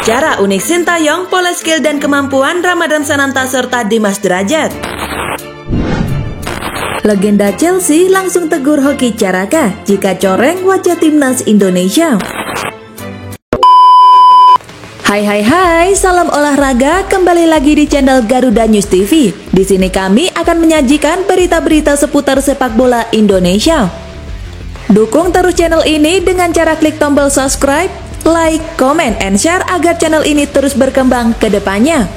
Cara unik Sintayong, pola skill dan kemampuan Ramadan Sananta serta Dimas Derajat. Legenda Chelsea langsung tegur Hoki Caraka jika coreng wajah timnas Indonesia. Hai, salam olahraga, kembali lagi di channel Garuda News TV. Di sini kami akan menyajikan berita-berita seputar sepak bola Indonesia. Dukung terus channel ini dengan cara klik tombol subscribe, like, comment, and share agar channel ini terus berkembang ke depannya.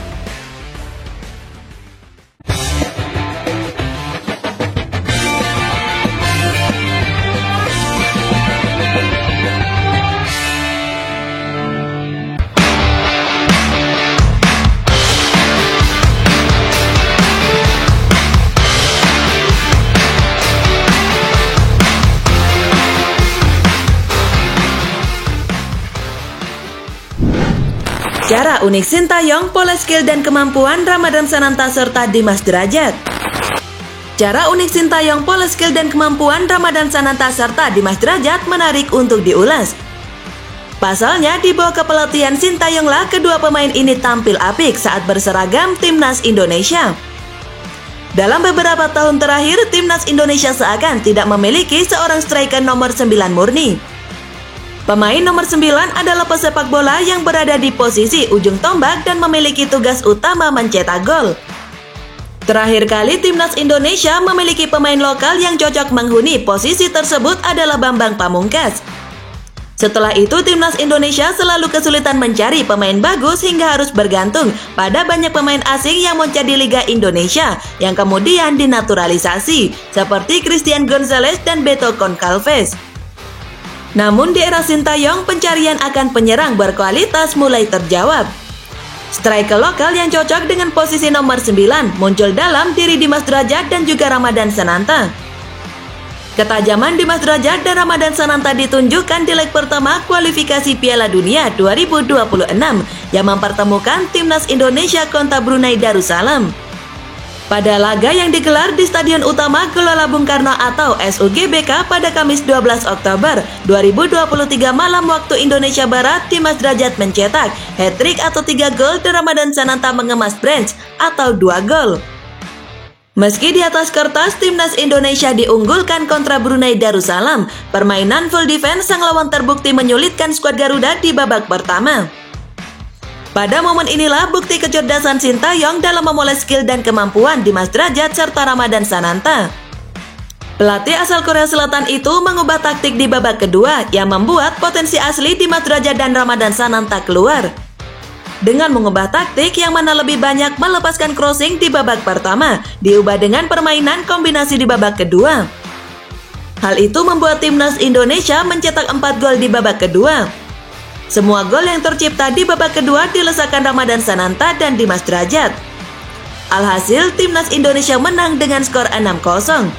Cara unik Sintayong, pola skill dan kemampuan Ramadan Sananta serta Dimas Derajat. Cara unik Sintayong, pola skill dan kemampuan Ramadan Sananta serta Dimas Derajat menarik untuk diulas. Pasalnya, di bawah kepelatihan Sintayonglah kedua pemain ini tampil apik saat berseragam timnas Indonesia. Dalam beberapa tahun terakhir, timnas Indonesia seakan tidak memiliki seorang striker nomor 9 murni. Pemain nomor 9 adalah pesepak bola yang berada di posisi ujung tombak dan memiliki tugas utama mencetak gol. Terakhir kali timnas Indonesia memiliki pemain lokal yang cocok menghuni posisi tersebut adalah Bambang Pamungkas. Setelah itu timnas Indonesia selalu kesulitan mencari pemain bagus hingga harus bergantung pada banyak pemain asing yang muncul di Liga Indonesia yang kemudian dinaturalisasi seperti Christian Gonzalez dan Beto Goncalves. Namun di era Sintayong, pencarian akan penyerang berkualitas mulai terjawab. Striker lokal yang cocok dengan posisi nomor 9 muncul dalam diri Dimas Derajat dan juga Ramadan Sananta. Ketajaman Dimas Derajat dan Ramadan Sananta ditunjukkan di leg pertama kualifikasi Piala Dunia 2026 yang mempertemukan timnas Indonesia kontra Brunei Darussalam. Pada laga yang digelar di Stadion Utama Gelora Bung Karno atau SUGBK pada Kamis 12 Oktober 2023 malam waktu Indonesia Barat, Dimas Derajat mencetak hat-trick atau 3 gol dan Ramadan Sananta mengemas brace atau 2 gol. Meski di atas kertas timnas Indonesia diunggulkan kontra Brunei Darussalam, permainan full defense sang lawan terbukti menyulitkan skuad Garuda di babak pertama. Pada momen inilah bukti kecerdasan Sintayong dalam memoles skill dan kemampuan Dimas Derajat serta Ramadan Sananta. Pelatih asal Korea Selatan itu mengubah taktik di babak kedua yang membuat potensi asli Dimas Derajat dan Ramadan Sananta keluar. Dengan mengubah taktik yang mana lebih banyak melepaskan crossing di babak pertama, diubah dengan permainan kombinasi di babak kedua. Hal itu membuat timnas Indonesia mencetak 4 gol di babak kedua. Semua gol yang tercipta di babak kedua dilesakan Ramadan Sananta dan Dimas Derajat. Alhasil, timnas Indonesia menang dengan skor 6-0.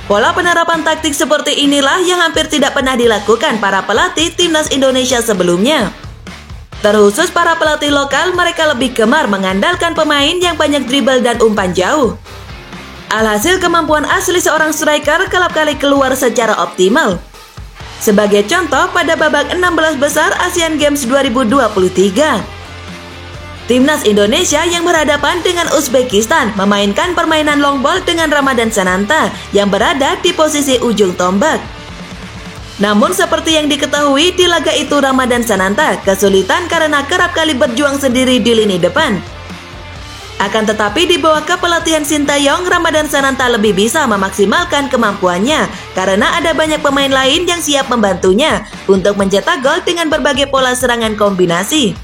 Pola penerapan taktik seperti inilah yang hampir tidak pernah dilakukan para pelatih timnas Indonesia sebelumnya. Terkhusus para pelatih lokal, mereka lebih gemar mengandalkan pemain yang banyak dribble dan umpan jauh. Alhasil, kemampuan asli seorang striker kerap kali keluar secara optimal. Sebagai contoh, pada babak 16 besar Asian Games 2023, timnas Indonesia yang berhadapan dengan Uzbekistan memainkan permainan long ball dengan Ramadan Sananta yang berada di posisi ujung tombak. Namun seperti yang diketahui, di laga itu Ramadan Sananta kesulitan karena kerap kali berjuang sendiri di lini depan. Akan tetapi di bawah kepelatihan Sintayong, Ramadan Sananta lebih bisa memaksimalkan kemampuannya karena ada banyak pemain lain yang siap membantunya untuk mencetak gol dengan berbagai pola serangan kombinasi.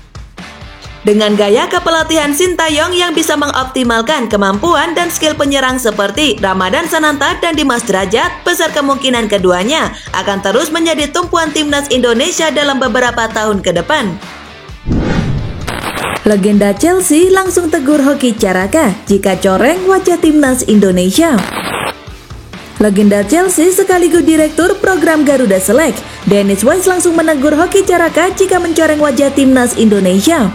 Dengan gaya kepelatihan Sintayong yang bisa mengoptimalkan kemampuan dan skill penyerang seperti Ramadan Sananta dan Dimas Derajat, besar kemungkinan keduanya akan terus menjadi tumpuan timnas Indonesia dalam beberapa tahun ke depan. Legenda Chelsea langsung tegur Hoki Caraka jika coreng wajah timnas Indonesia. Legenda Chelsea sekaligus direktur program Garuda Select, Dennis Wise langsung menegur Hoki Caraka jika mencoreng wajah timnas Indonesia.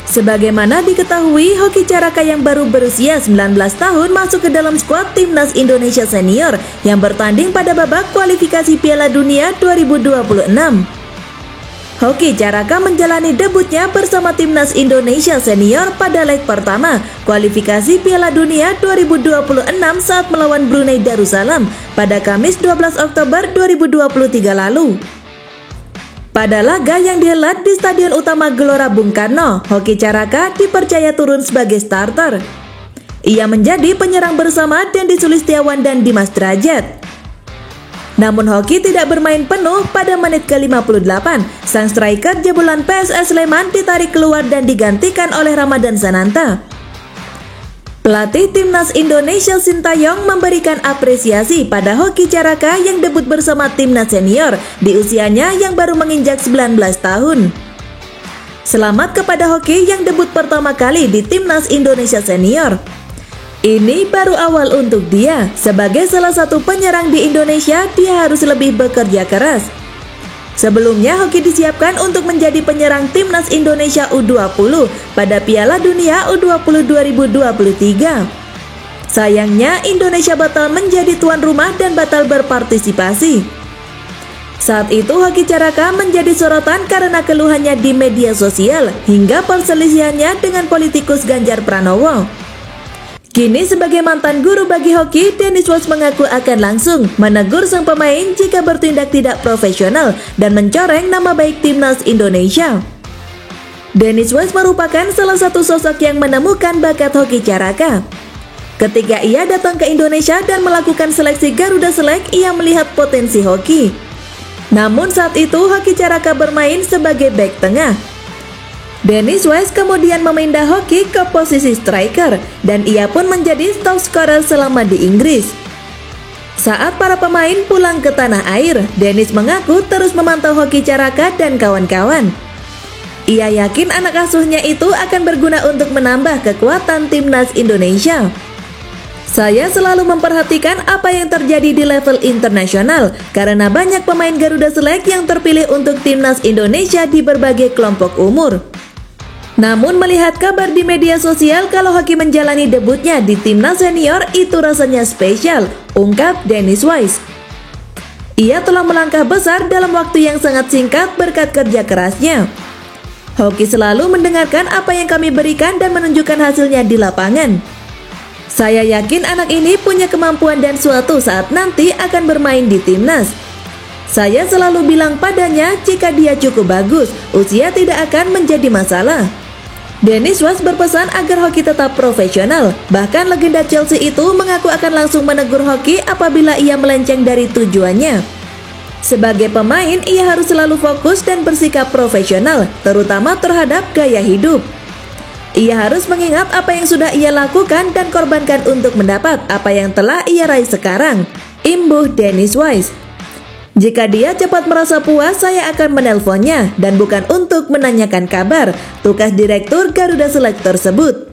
Sebagaimana diketahui, Hoki Caraka yang baru berusia 19 tahun masuk ke dalam skuad timnas Indonesia senior yang bertanding pada babak kualifikasi Piala Dunia 2026. Hoki Caraka menjalani debutnya bersama Timnas Indonesia Senior pada leg pertama kualifikasi Piala Dunia 2026 saat melawan Brunei Darussalam pada Kamis 12 Oktober 2023 lalu. Pada laga yang dihelat di Stadion Utama Gelora Bung Karno, Hoki Caraka dipercaya turun sebagai starter. Ia menjadi penyerang bersama Dendi Sulistiawan dan Dimas Drajat. Namun Hoki tidak bermain penuh pada menit ke-58. Sang striker jebolan PSS Sleman ditarik keluar dan digantikan oleh Ramadan Sananta. Pelatih Timnas Indonesia Sintayong memberikan apresiasi pada Hoki Caraka yang debut bersama Timnas Senior di usianya yang baru menginjak 19 tahun. Selamat kepada Hoki yang debut pertama kali di Timnas Indonesia Senior. Ini baru awal untuk dia. Sebagai salah satu penyerang di Indonesia, dia harus lebih bekerja keras. Sebelumnya, Hoki disiapkan untuk menjadi penyerang Timnas Indonesia U20 pada Piala Dunia U20 2023. Sayangnya, Indonesia batal menjadi tuan rumah dan batal berpartisipasi. Saat itu, Hoki Caraka menjadi sorotan karena keluhannya di media sosial hingga perselisihannya dengan politikus Ganjar Pranowo. Kini sebagai mantan guru bagi Hoki, Dennis Wise mengaku akan langsung menegur sang pemain jika bertindak tidak profesional dan mencoreng nama baik Timnas Indonesia. Dennis Wise merupakan salah satu sosok yang menemukan bakat Hoki Caraka. Ketika ia datang ke Indonesia dan melakukan seleksi Garuda Select, ia melihat potensi Hoki. Namun saat itu Hoki Caraka bermain sebagai bek tengah. Dennis Wise kemudian memindah Hoki ke posisi striker dan ia pun menjadi top scorer selama di Inggris. Saat para pemain pulang ke tanah air, Dennis mengaku terus memantau Hoki Caraka dan kawan-kawan. Ia yakin anak asuhnya itu akan berguna untuk menambah kekuatan Timnas Indonesia. Saya selalu memperhatikan apa yang terjadi di level internasional karena banyak pemain Garuda Select yang terpilih untuk Timnas Indonesia di berbagai kelompok umur. Namun melihat kabar di media sosial kalau Hoki menjalani debutnya di Timnas Senior itu rasanya spesial, ungkap Dennis Wise. Ia telah melangkah besar dalam waktu yang sangat singkat berkat kerja kerasnya. Hoki selalu mendengarkan apa yang kami berikan dan menunjukkan hasilnya di lapangan. Saya yakin anak ini punya kemampuan dan suatu saat nanti akan bermain di Timnas. Saya selalu bilang padanya jika dia cukup bagus, usia tidak akan menjadi masalah. Dennis Wise berpesan agar Hoki tetap profesional. Bahkan legenda Chelsea itu mengaku akan langsung menegur Hoki apabila ia melenceng dari tujuannya. Sebagai pemain, ia harus selalu fokus dan bersikap profesional, terutama terhadap gaya hidup. Ia harus mengingat apa yang sudah ia lakukan dan korbankan untuk mendapat apa yang telah ia raih sekarang, imbuh Dennis Wise. Jika dia cepat merasa puas, saya akan menelponnya dan bukan untuk menanyakan kabar, tukas Direktur Garuda Select tersebut.